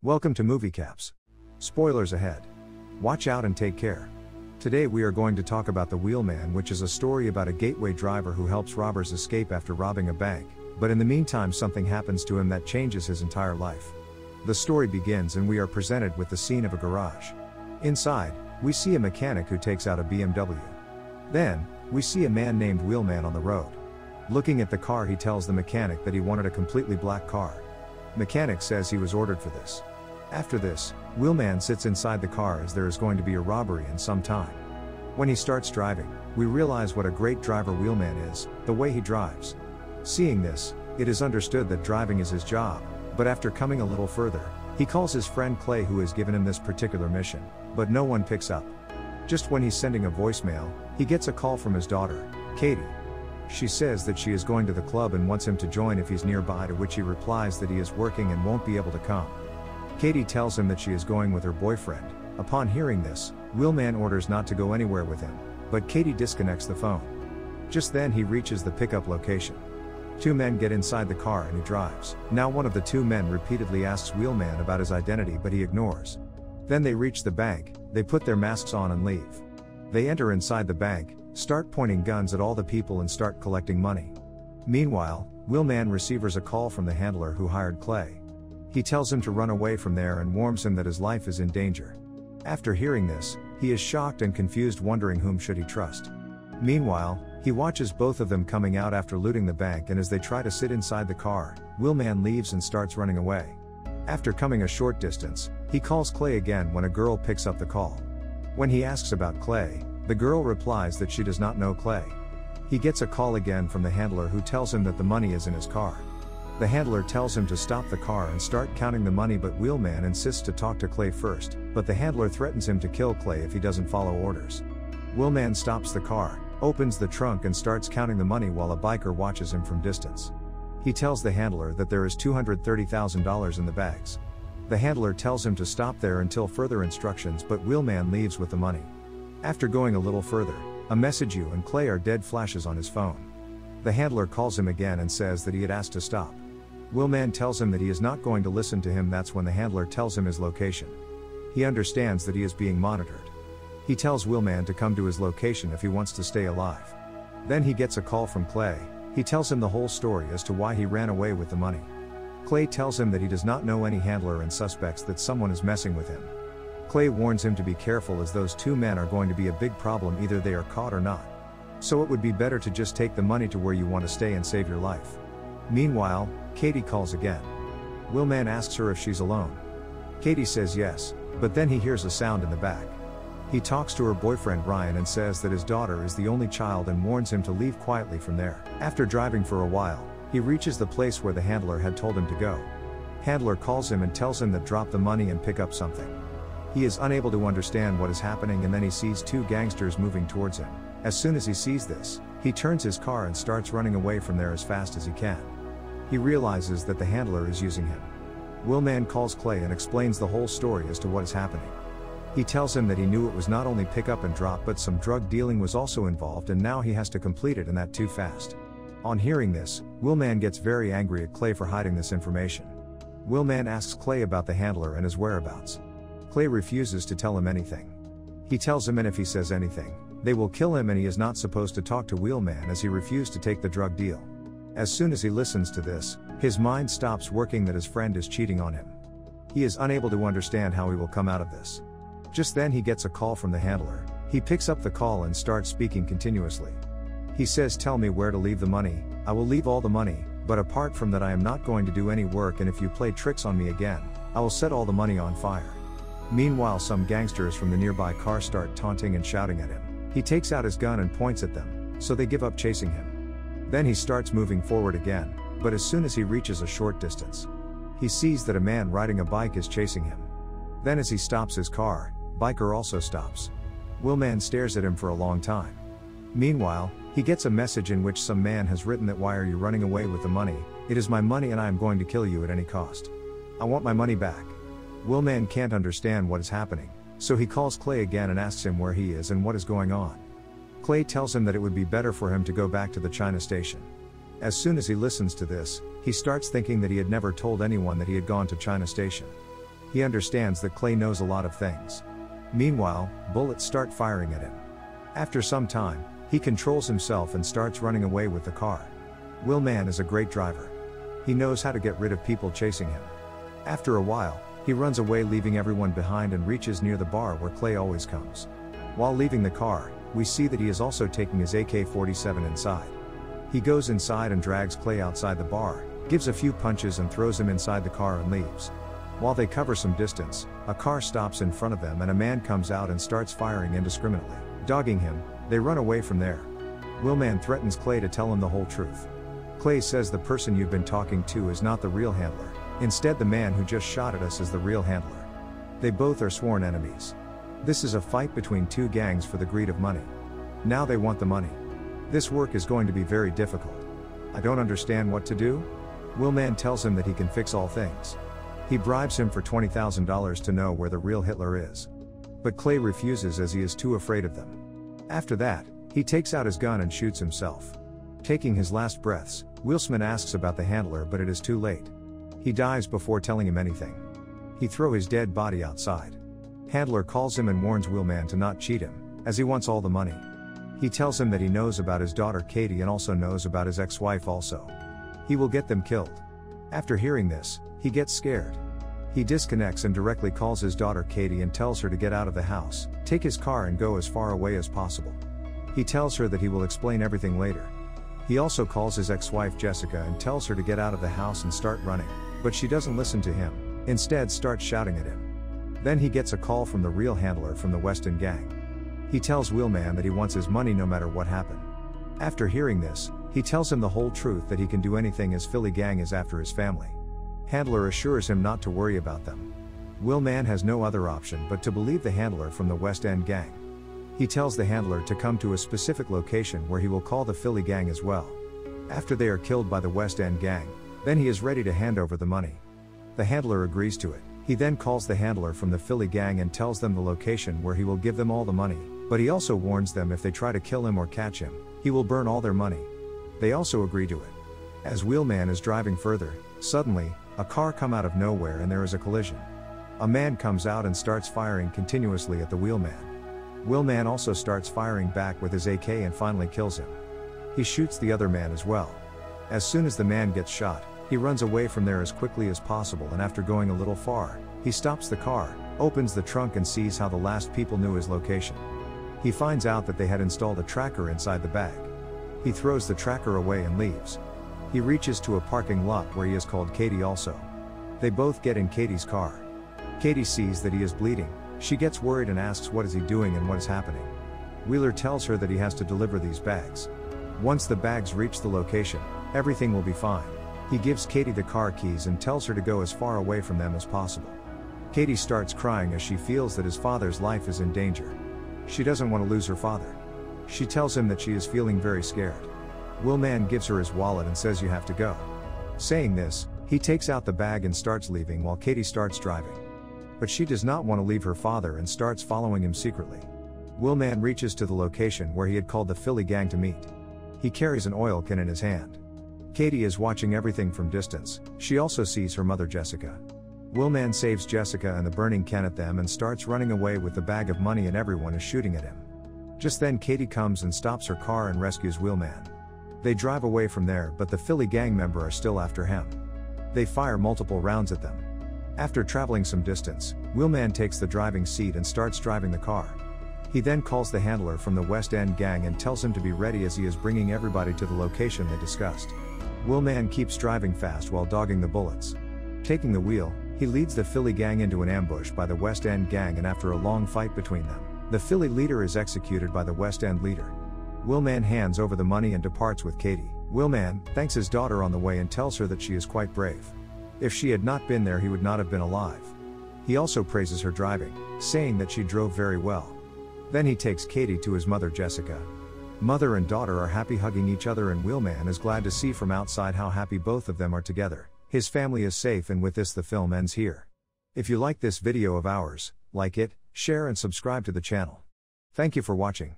Welcome to Movie Caps. Spoilers ahead. Watch out and take care. Today we are going to talk about The Wheelman, which is a story about a gateway driver who helps robbers escape after robbing a bank, but in the meantime something happens to him that changes his entire life. The story begins and we are presented with the scene of a garage. Inside, we see a mechanic who takes out a BMW. Then, we see a man named Wheelman on the road. Looking at the car, he tells the mechanic that he wanted a completely black car. Mechanic says he was ordered for this. After this, Wheelman sits inside the car as there is going to be a robbery in some time. When he starts driving, we realize what a great driver Wheelman is, the way he drives. Seeing this, it is understood that driving is his job, but after coming a little further, he calls his friend Clay who has given him this particular mission, but no one picks up. Just when he's sending a voicemail, he gets a call from his daughter, Katie. She says that she is going to the club and wants him to join if he's nearby, to which he replies that he is working and won't be able to come. Katie tells him that she is going with her boyfriend. Upon hearing this, Wheelman orders not to go anywhere with him, but Katie disconnects the phone. Just then he reaches the pickup location. Two men get inside the car and he drives. Now one of the two men repeatedly asks Wheelman about his identity, but he ignores. Then they reach the bank, they put their masks on and leave. They enter inside the bank, start pointing guns at all the people and start collecting money. Meanwhile, Wheelman receives a call from the handler who hired Clay. He tells him to run away from there and warns him that his life is in danger. After hearing this, he is shocked and confused, wondering whom should he trust. Meanwhile, he watches both of them coming out after looting the bank, and as they try to sit inside the car, Wheelman leaves and starts running away. After coming a short distance, he calls Clay again when a girl picks up the call. When he asks about Clay, the girl replies that she does not know Clay. He gets a call again from the handler who tells him that the money is in his car. The handler tells him to stop the car and start counting the money, but Wheelman insists to talk to Clay first, but the handler threatens him to kill Clay if he doesn't follow orders. Wheelman stops the car, opens the trunk and starts counting the money while a biker watches him from distance. He tells the handler that there is $230,000 in the bags. The handler tells him to stop there until further instructions, but Wheelman leaves with the money. After going a little further, a message "You and Clay are dead" flashes on his phone. The handler calls him again and says that he had asked to stop. Wheelman tells him that he is not going to listen to him. That's when the handler tells him his location. He understands that he is being monitored. He tells Wheelman to come to his location if he wants to stay alive. Then he gets a call from Clay. He tells him the whole story as to why he ran away with the money. Clay tells him that he does not know any handler and suspects that someone is messing with him. Clay warns him to be careful as those two men are going to be a big problem, either they are caught or not. So it would be better to just take the money to where you want to stay and save your life. Meanwhile, Katie calls again. Wheelman asks her if she's alone. Katie says yes, but then he hears a sound in the back. He talks to her boyfriend Ryan and says that his daughter is the only child and warns him to leave quietly from there. After driving for a while, he reaches the place where the handler had told him to go. Handler calls him and tells him to drop the money and pick up something. He is unable to understand what is happening, and then he sees two gangsters moving towards him. As soon as he sees this, he turns his car and starts running away from there as fast as he can. He realizes that the handler is using him. Wheelman calls Clay and explains the whole story as to what is happening. He tells him that he knew it was not only pick up and drop, but some drug dealing was also involved, and now he has to complete it, and that too fast. On hearing this, Wheelman gets very angry at Clay for hiding this information. Wheelman asks Clay about the handler and his whereabouts. Clay refuses to tell him anything. He tells him, and if he says anything, they will kill him, and he is not supposed to talk to Wheelman as he refused to take the drug deal. As soon as he listens to this, his mind stops working that his friend is cheating on him. He is unable to understand how he will come out of this. Just then he gets a call from the handler. He picks up the call and starts speaking continuously. He says, "Tell me where to leave the money. I will leave all the money, but apart from that I am not going to do any work, and if you play tricks on me again, I will set all the money on fire." Meanwhile, some gangsters from the nearby car start taunting and shouting at him. He takes out his gun and points at them, so they give up chasing him. Then he starts moving forward again, but as soon as he reaches a short distance, he sees that a man riding a bike is chasing him. Then as he stops his car, biker also stops. Wheelman stares at him for a long time. Meanwhile, he gets a message in which some man has written that, "Why are you running away with the money? It is my money and I am going to kill you at any cost. I want my money back." Wheelman can't understand what is happening, so he calls Clay again and asks him where he is and what is going on. Clay tells him that it would be better for him to go back to the China station. As soon as he listens to this, he starts thinking that he had never told anyone that he had gone to China station. He understands that Clay knows a lot of things. Meanwhile, bullets start firing at him. After some time, he controls himself and starts running away with the car. Willman is a great driver. He knows how to get rid of people chasing him. After a while, he runs away, leaving everyone behind, and reaches near the bar where Clay always comes. While leaving the car, we see that he is also taking his AK-47 inside. He goes inside and drags Clay outside the bar, gives a few punches and throws him inside the car and leaves. While they cover some distance, a car stops in front of them and a man comes out and starts firing indiscriminately. Dogging him, they run away from there. Willman threatens Clay to tell him the whole truth. Clay says the person you've been talking to is not the real handler. Instead, the man who just shot at us is the real handler. They both are sworn enemies. This is a fight between two gangs for the greed of money. Now they want the money. This work is going to be very difficult. I don't understand what to do? Willman tells him that he can fix all things. He bribes him for $20,000 to know where the real Hitler is. But Clay refuses as he is too afraid of them. After that, he takes out his gun and shoots himself. Taking his last breaths, Willman asks about the handler, but it is too late. He dies before telling him anything. He throws his dead body outside. Handler calls him and warns Willman to not cheat him, as he wants all the money. He tells him that he knows about his daughter Katie and also knows about his ex-wife also. He will get them killed. After hearing this, he gets scared. He disconnects and directly calls his daughter Katie and tells her to get out of the house, take his car and go as far away as possible. He tells her that he will explain everything later. He also calls his ex-wife Jessica and tells her to get out of the house and start running, but she doesn't listen to him, instead starts shouting at him. Then he gets a call from the real handler from the West End gang. He tells Willman that he wants his money no matter what happened. After hearing this, he tells him the whole truth, that he can do anything as Philly gang is after his family. Handler assures him not to worry about them. Willman has no other option but to believe the handler from the West End gang. He tells the handler to come to a specific location where he will call the Philly gang as well. After they are killed by the West End gang, then he is ready to hand over the money. The handler agrees to it. He then calls the handler from the Philly gang and tells them the location where he will give them all the money, but he also warns them if they try to kill him or catch him, he will burn all their money. They also agree to it. As Wheelman is driving further, suddenly, a car comes out of nowhere and there is a collision. A man comes out and starts firing continuously at the Wheelman. Wheelman also starts firing back with his AK and finally kills him. He shoots the other man as well. As soon as the man gets shot, he runs away from there as quickly as possible, and after going a little far, he stops the car, opens the trunk and sees how the last people knew his location. He finds out that they had installed a tracker inside the bag. He throws the tracker away and leaves. He reaches to a parking lot where he has called Katie also. They both get in Katie's car. Katie sees that he is bleeding. She gets worried and asks what is he doing and what is happening. Wheeler tells her that he has to deliver these bags. Once the bags reach the location, everything will be fine. He gives Katie the car keys and tells her to go as far away from them as possible. Katie starts crying as she feels that his father's life is in danger. She doesn't want to lose her father. She tells him that she is feeling very scared. Willman gives her his wallet and says you have to go. Saying this, he takes out the bag and starts leaving while Katie starts driving. But she does not want to leave her father and starts following him secretly. Willman reaches to the location where he had called the Philly gang to meet. He carries an oil can in his hand. Katie is watching everything from distance. She also sees her mother Jessica. Willman saves Jessica and the burning can at them and starts running away with the bag of money, and everyone is shooting at him. Just then Katie comes and stops her car and rescues Willman. They drive away from there, but the Philly gang member are still after him. They fire multiple rounds at them. After traveling some distance, Willman takes the driving seat and starts driving the car. He then calls the handler from the West End gang and tells him to be ready as he is bringing everybody to the location they discussed. Willman keeps driving fast while dogging the bullets. Taking the wheel, he leads the Philly gang into an ambush by the West End gang, and after a long fight between them, the Philly leader is executed by the West End leader. Willman hands over the money and departs with Katie. Willman thanks his daughter on the way and tells her that she is quite brave. If she had not been there, he would not have been alive. He also praises her driving, saying that she drove very well. Then he takes Katie to his mother Jessica. Mother and daughter are happy, hugging each other, and Willman is glad to see from outside how happy both of them are together. His family is safe, and with this the film ends here. If you like this video of ours, like it, share and subscribe to the channel. Thank you for watching.